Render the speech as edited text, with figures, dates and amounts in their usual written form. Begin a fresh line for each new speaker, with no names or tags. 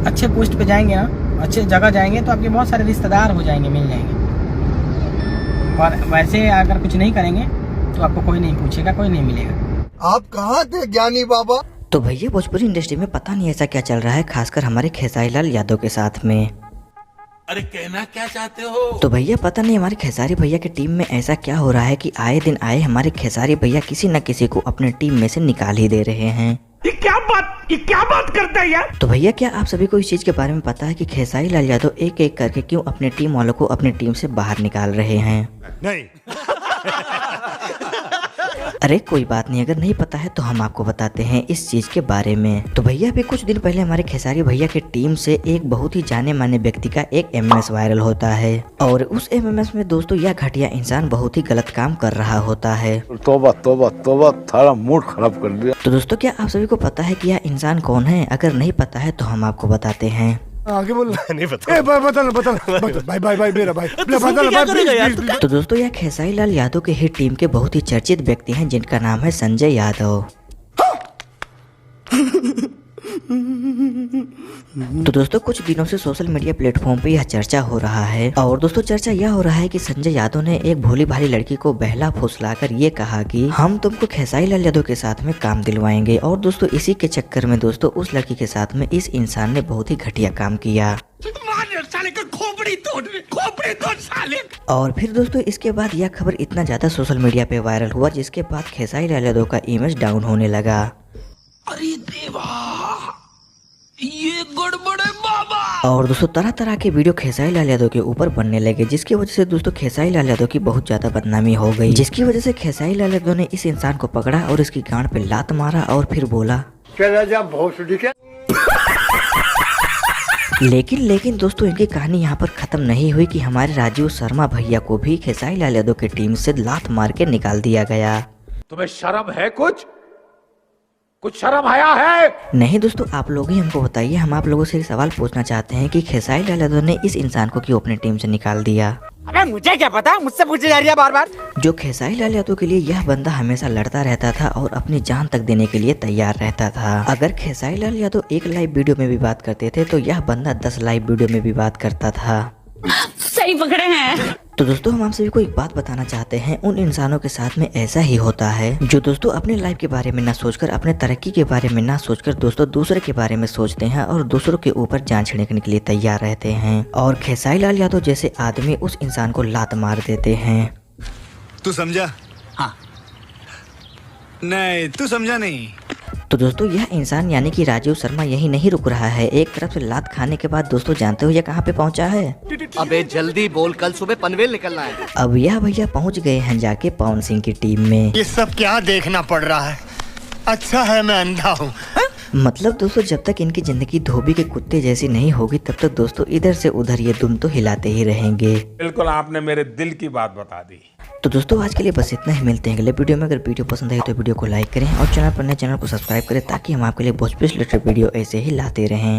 अच्छे पोस्ट पे जाएंगे ना, अच्छे जगह जाएंगे तो आपके बहुत सारे रिश्तेदार हो जाएंगे, मिल जाएंगे। और वैसे अगर कुछ नहीं करेंगे तो आपको कोई नहीं पूछेगा, कोई नहीं मिलेगा।
आप कहाँ थे ज्ञानी बाबा?
तो भैया भोजपुरी इंडस्ट्री में पता नहीं ऐसा क्या चल रहा है, खासकर हमारे खेसारी लाल यादव के साथ में।
अरे कहना क्या चाहते हो?
तो भैया पता नहीं हमारे खेसारी भैया की टीम में ऐसा क्या हो रहा है कि आए दिन आए हमारे खेसारी भैया किसी न किसी को अपने टीम में से निकाल ही दे रहे हैं।
ये क्या बात करता है यार?
तो भैया क्या आप सभी को इस चीज के बारे में पता है कि खेसारी लाल यादव एक एक करके क्यों अपने टीम वालों को अपनी टीम से बाहर निकाल रहे हैं?
नहीं।
अरे कोई बात नहीं, अगर नहीं पता है तो हम आपको बताते हैं इस चीज के बारे में। तो भैया अभी कुछ दिन पहले हमारे खेसारी भैया की टीम से एक बहुत ही जाने माने व्यक्ति का एक एमएमएस वायरल होता है और उस एमएमएस में दोस्तों यह घटिया इंसान बहुत ही गलत काम कर रहा होता है।
तौबा तौबा तौबा, थारा मूड खराब कर दिया।
तो दोस्तों क्या आप सभी को पता है कि यह इंसान कौन है? अगर नहीं पता है तो हम आपको बताते हैं।
आगे बोल।
नहीं पता।
भाई मेरा भाई बता।
तो दोस्तों यह खेसारी लाल यादव के ही टीम के बहुत ही चर्चित व्यक्ति हैं जिनका नाम है संजय यादव। तो दोस्तों कुछ दिनों से सोशल मीडिया प्लेटफॉर्म पे यह चर्चा हो रहा है और दोस्तों चर्चा यह हो रहा है कि संजय यादव ने एक भोली भाली लड़की को बहला फुसलाकर ये कहा कि हम तुमको खेसारी लाल यादव के साथ में काम दिलवाएंगे और दोस्तों इसी के चक्कर में दोस्तों उस लड़की के साथ में इस इंसान ने बहुत ही घटिया काम किया। और फिर दोस्तों इसके बाद यह खबर इतना ज्यादा सोशल मीडिया पे वायरल हुआ जिसके बाद खेसारी लाल यादव का इमेज डाउन होने लगा।
अरे देवा, ये गड़बड़ है बाबा।
और दोस्तों तरह तरह के वीडियो खेसारी लाल यादव के ऊपर बनने लगे जिसकी वजह से दोस्तों खेसारी लाल यादव की बहुत ज्यादा बदनामी हो गई, जिसकी वजह से खेसारी लाल यादव ने इस इंसान को पकड़ा और इसकी गांड पे लात मारा और फिर बोला लेकिन दोस्तों इनकी कहानी यहाँ पर खत्म नहीं हुई कि हमारे राजीव शर्मा भैया को भी खेसारी लाल यादव की टीम से लात मार के निकाल दिया गया।
तुम्हें शर्म है? कुछ शर्म आया है?
नहीं दोस्तों आप लोग ही हमको बताइए, हम आप लोगों से एक सवाल पूछना चाहते हैं कि खेसारी लाल यादव ने इस इंसान को क्यों अपनी टीम से निकाल दिया?
अबे मुझे क्या पता, मुझसे पूछे जा रही है बार बार।
जो खेसारी लाल यादव के लिए यह बंदा हमेशा लड़ता रहता था और अपनी जान तक देने के लिए तैयार रहता था। अगर खेसारी लाल यादव एक लाइव वीडियो में भी बात करते थे तो यह बंदा 10 लाइव वीडियो में भी बात करता था।
सही पकड़े हैं।
तो दोस्तों हम आप सभी को एक बात बताना चाहते हैं, उन इंसानों के साथ में ऐसा ही होता है जो दोस्तों अपने लाइफ के बारे में ना सोचकर, अपने तरक्की के बारे में ना सोचकर दोस्तों दूसरे के बारे में सोचते हैं और दूसरों के ऊपर जान छिड़कने के लिए तैयार रहते हैं और खेसारी लाल यादव जैसे आदमी उस इंसान को लात मार देते हैं।
तू समझा? हाँ। नहीं तू समझा नहीं।
तो दोस्तों यह इंसान यानी कि राजीव शर्मा यही नहीं रुक रहा है, एक तरफ से लात खाने के बाद दोस्तों जानते हो यह कहाँ पे पहुँचा है?
अबे जल्दी बोल, कल सुबह पनवेल निकलना है।
अब यह भैया पहुँच गए हैं जाके पवन सिंह की टीम में।
ये सब क्या देखना पड़ रहा है? अच्छा है मैं अंधा हूँ।
मतलब दोस्तों जब तक इनकी जिंदगी धोबी के कुत्ते जैसी नहीं होगी तब तक दोस्तों इधर से उधर ये दुम तो हिलाते ही रहेंगे।
बिल्कुल आपने मेरे दिल की बात बता दी।
तो दोस्तों आज के लिए बस इतना ही, मिलते हैं अगले वीडियो में। अगर वीडियो पसंद आई तो वीडियो को लाइक करें और चैनल पर नए चैनल को सब्सक्राइब करें ताकि हम आपके लिए भोजपुरी रिलेटेड वीडियो ऐसे ही लाते रहें।